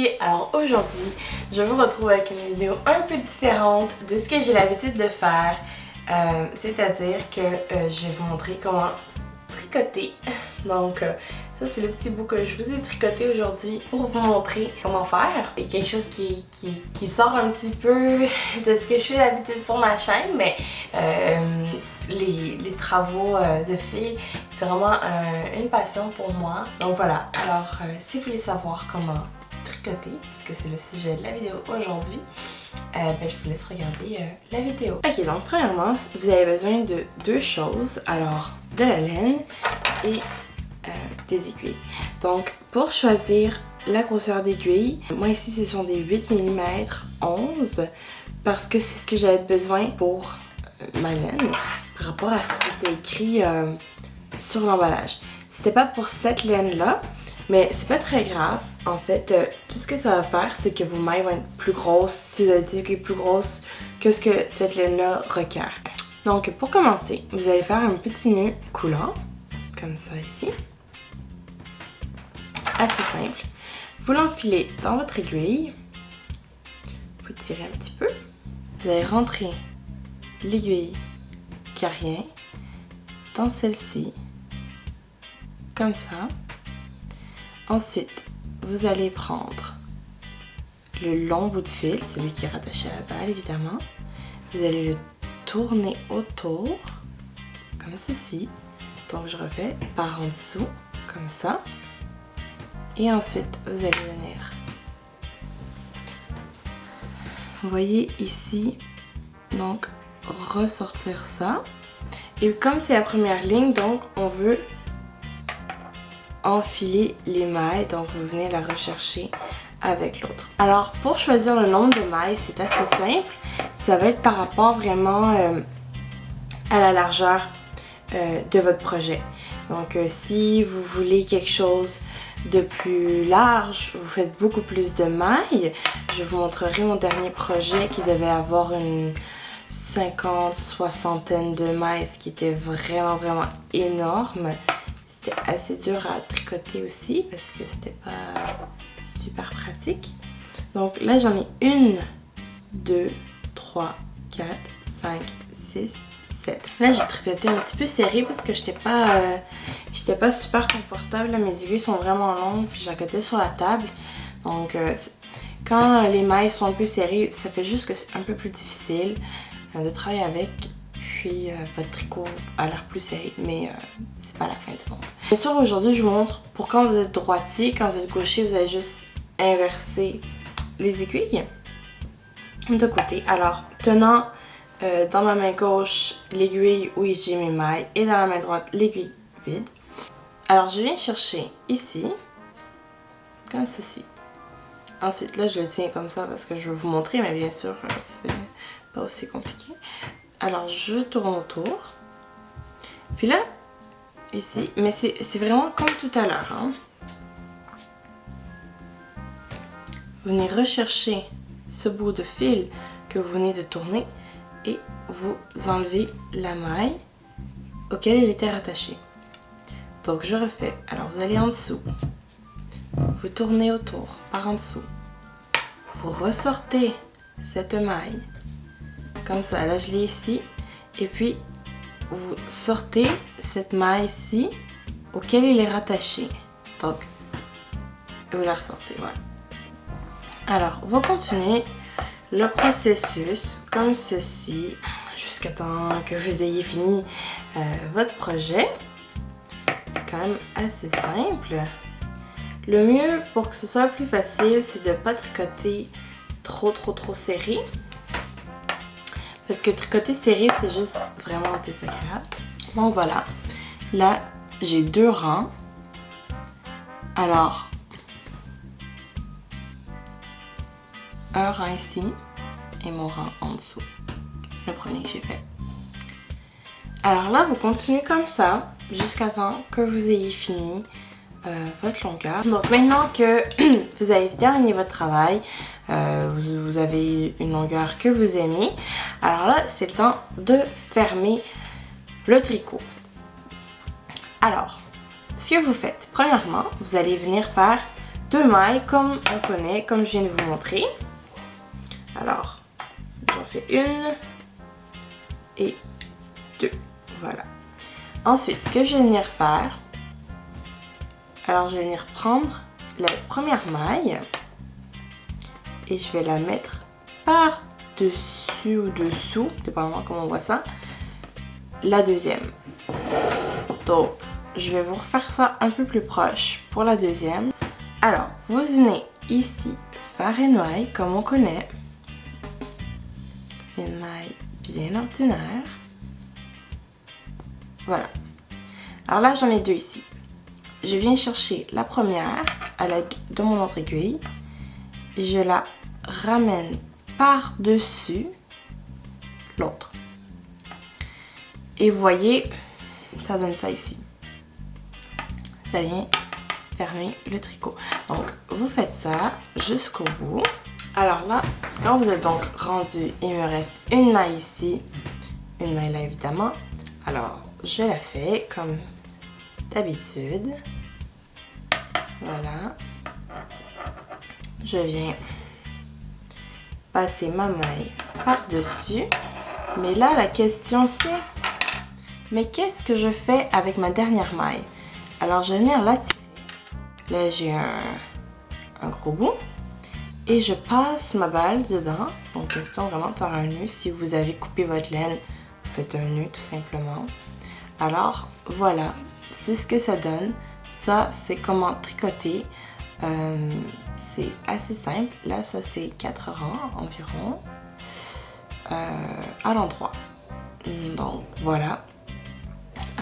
filles! Alors aujourd'hui, je vous retrouve avec une vidéo un peu différente de ce que j'ai l'habitude de faire. C'est-à-dire que je vais vous montrer comment tricoter. Donc ça c'est le petit bout que je vous ai tricoté aujourd'hui pour vous montrer comment faire. C'est quelque chose qui sort un petit peu de ce que je fais d'habitude sur ma chaîne, mais les travaux de fil, c'est vraiment une passion pour moi. Donc voilà, alors si vous voulez savoir comment tricoter, parce que c'est le sujet de la vidéo aujourd'hui, je vous laisse regarder la vidéo. Ok, donc premièrement, vous avez besoin de deux choses. Alors, de la laine et des aiguilles. Donc, pour choisir la grosseur d'aiguille, moi ici ce sont des 8 mm 11 parce que c'est ce que j'avais besoin pour ma laine par rapport à ce qui était écrit sur l'emballage. C'était pas pour cette laine là, mais c'est pas très grave. En fait, tout ce que ça va faire, c'est que vos mailles vont être plus grosses si vous avez des aiguilles plus grosses que ce que cette laine là requiert. Donc pour commencer, vous allez faire un petit nœud coulant, comme ça ici. Assez simple. Vous l'enfilez dans votre aiguille. Vous tirez un petit peu. Vous allez rentrer l'aiguille qui a rien dans celle-ci. Comme ça. Ensuite, vous allez prendre le long bout de fil, celui qui est rattaché à la balle évidemment. Vous allez le tourner autour, comme ceci. Donc je refais par en dessous, comme ça. Et ensuite, vous allez venir. Vous voyez ici, donc ressortir ça. Et comme c'est la première ligne, donc on veut enfiler les mailles. Donc vous venez la rechercher avec l'autre. Alors pour choisir le nombre de mailles, c'est assez simple. Ça va être par rapport vraiment à la largeur de votre projet. Donc si vous voulez quelque chose de plus large, vous faites beaucoup plus de mailles. Je vous montrerai mon dernier projet qui devait avoir une 50-60 de mailles, ce qui était vraiment énorme. C'était assez dur à tricoter aussi parce que c'était pas super pratique. Donc là j'en ai 1, 2, 3, 4, 5, 6, 7. Là j'ai tricoté un petit peu serré parce que j'étais pas super confortable. Là, mes aiguilles sont vraiment longues puis j'ai à côté sur la table. Donc quand les mailles sont un peu serrées, ça fait juste que c'est un peu plus difficile de travailler avec. Puis votre tricot a l'air plus serré, mais c'est pas la fin du monde. Bien sûr, aujourd'hui je vous montre pour quand vous êtes droitier, quand vous êtes gaucher, vous allez juste inverser les aiguilles de côté. Alors, tenant dans ma main gauche l'aiguille où j'ai mes mailles et dans la main droite l'aiguille vide. Alors, je viens chercher ici, comme ceci. Ensuite, là, je le tiens comme ça parce que je veux vous montrer, mais bien sûr, c'est pas aussi compliqué. Alors, je tourne autour. Puis là, ici, mais c'est vraiment comme tout à l'heure. Hein. Vous venez rechercher ce bout de fil que vous venez de tourner et vous enlevez la maille auquel elle était rattachée. Donc, je refais. Alors, vous allez en dessous. Vous tournez autour, par en dessous. Vous ressortez cette maille. Comme ça, là je l'ai ici. Et puis, vous sortez cette maille ici, auquel il est rattaché. Donc, vous la ressortez, voilà. Alors, vous continuez le processus comme ceci, jusqu'à temps que vous ayez fini votre projet. C'est quand même assez simple. Le mieux pour que ce soit plus facile, c'est de ne pas tricoter trop serré. Parce que tricoter serré, c'est juste vraiment désagréable. Donc voilà. Là, j'ai 2 rangs. Alors, un rang ici et mon rang en dessous. Le premier que j'ai fait. Alors là, vous continuez comme ça jusqu'à temps que vous ayez fini votre longueur. Donc maintenant que vous avez terminé votre travail, vous avez une longueur que vous aimez, alors là c'est le temps de fermer le tricot. Alors, ce que vous faites, premièrement, vous allez venir faire 2 mailles comme on connaît, comme je viens de vous montrer. Alors, j'en fais 1 et 2. Voilà. Ensuite, ce que je vais venir faire, alors je vais venir prendre la première maille et je vais la mettre par-dessus ou dessous, dépendamment comment on voit ça, la deuxième. Donc, je vais vous refaire ça un peu plus proche pour la deuxième. Alors, vous venez ici faire une maille comme on connaît. Une maille bien ordinaire. Voilà. Alors là, j'en ai 2 ici. Je viens chercher la première à l'aide de mon autre aiguille. Je la ramène par-dessus l'autre. Et vous voyez, ça donne ça ici. Ça vient fermer le tricot. Donc, vous faites ça jusqu'au bout. Alors là, quand vous êtes donc rendu, il me reste une maille ici, une maille là évidemment. Alors, je la fais comme d'habitude. Voilà. Je viens passer ma maille par-dessus. Mais là, la question c'est, mais qu'est-ce que je fais avec ma dernière maille? Alors, je vais venir la tirer. Là, j'ai un gros bout. Et je passe ma balle dedans. Donc, question vraiment de faire un nœud. Si vous avez coupé votre laine, vous faites un nœud tout simplement. Alors, voilà. C'est ce que ça donne. Ça, c'est comment tricoter. C'est assez simple. Là, ça, c'est 4 rangs environ. À l'endroit. Donc, voilà.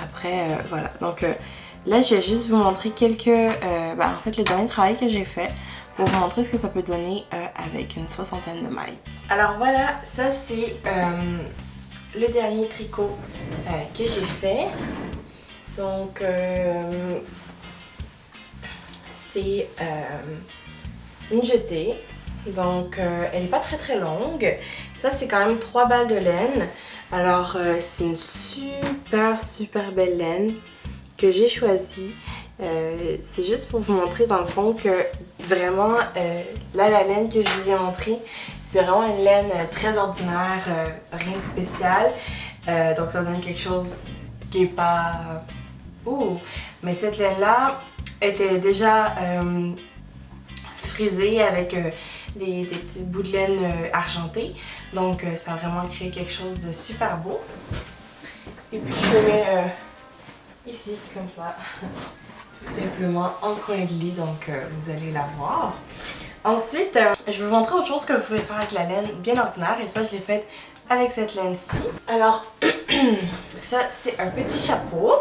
Après, voilà. Donc, là, je vais juste vous montrer quelques... en fait, le dernier travail que j'ai fait pour vous montrer ce que ça peut donner avec une 60aine de mailles. Alors voilà, ça c'est le dernier tricot que j'ai fait. Donc, c'est une jetée. Donc, elle n'est pas très très longue. Ça, c'est quand même 3 balles de laine. Alors, c'est une super belle laine que j'ai choisie. C'est juste pour vous montrer dans le fond que vraiment, là la laine que je vous ai montrée, c'est vraiment une laine très ordinaire, rien de spécial. Donc ça donne quelque chose qui est pas... Ouh! Mais cette laine-là était déjà frisée avec des petits bouts de laine argentés. Donc ça a vraiment créé quelque chose de super beau. Et puis je le mets ici, comme ça. Tout simplement en coin de lit, donc vous allez la voir. Ensuite, je vais vous montrer autre chose que vous pouvez faire avec la laine bien ordinaire, et ça je l'ai faite avec cette laine-ci. Alors, ça c'est un petit chapeau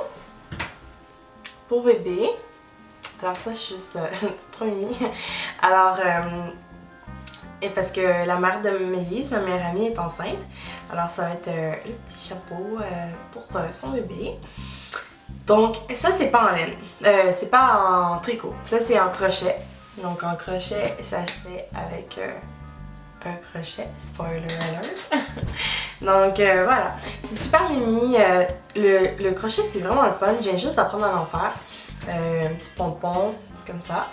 pour bébé. Alors ça, je suis juste trop mimi. Alors, et parce que la mère de Mélise, ma meilleure amie, est enceinte, alors ça va être le petit chapeau pour son bébé. Donc ça c'est pas en laine, c'est pas en tricot, ça c'est en crochet. Donc en crochet, ça se fait avec un crochet, spoiler alert. Donc voilà, c'est super mimi, le crochet c'est vraiment le fun, je viens juste d'apprendre à en faire. Un petit pompon comme ça.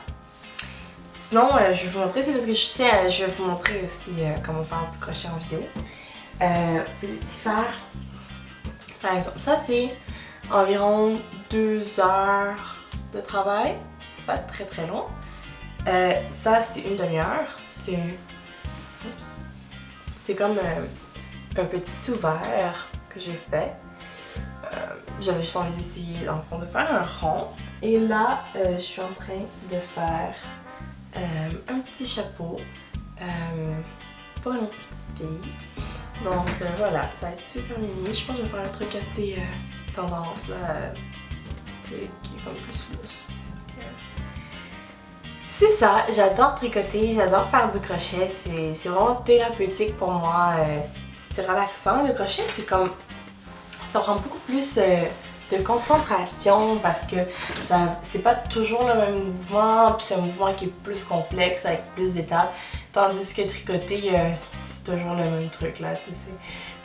Sinon, je vais vous montrer, c'est parce que je vais vous montrer aussi comment faire du crochet en vidéo. Je vais aussi faire, par exemple, ça c'est environ 2 heures de travail. C'est pas très très long. Ça c'est une demi-heure. C'est comme un petit sous-vert que j'ai fait. J'avais juste envie d'essayer dans le fond de faire un rond. Et là, je suis en train de faire un petit chapeau pour une petite fille. Donc voilà, ça va être super mini. Je pense que je vais faire un truc assez tendance là, qui est comme plus loose. C'est ça, j'adore tricoter, j'adore faire du crochet, c'est vraiment thérapeutique pour moi, c'est relaxant. Le crochet, c'est comme, ça prend beaucoup plus de concentration parce que c'est pas toujours le même mouvement, puis c'est un mouvement qui est plus complexe avec plus d'étapes, tandis que tricoter, c'est toujours le même truc là, tu sais.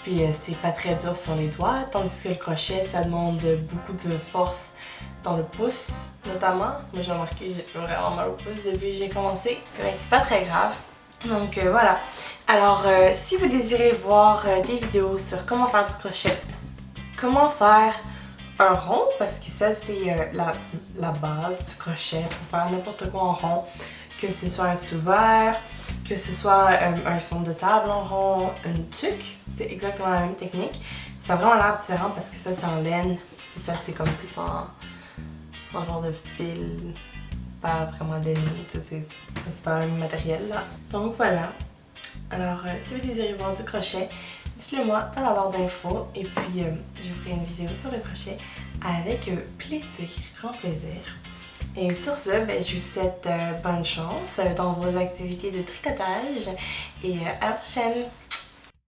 Puis c'est pas très dur sur les doigts, tandis que le crochet, ça demande beaucoup de force dans le pouce, notamment. Moi j'ai remarqué, j'ai vraiment mal au pouce depuis que j'ai commencé, mais c'est pas très grave. Donc voilà. Alors si vous désirez voir des vidéos sur comment faire du crochet, comment faire un rond, parce que ça c'est la base du crochet pour faire n'importe quoi en rond, que ce soit un sous-vert, que ce soit un centre de table en rond, une tuque, c'est exactement la même technique. Ça a vraiment l'air différent parce que ça c'est en laine, et ça c'est comme plus en genre de fil, pas vraiment lainé, c'est pas le même matériel là. Donc voilà. Alors si vous désirez voir du crochet, dites-le moi dans la barre d'infos et puis je vous ferai une vidéo sur le crochet avec plaisir, grand plaisir. Et sur ce, je vous souhaite bonne chance dans vos activités de tricotage et à la prochaine!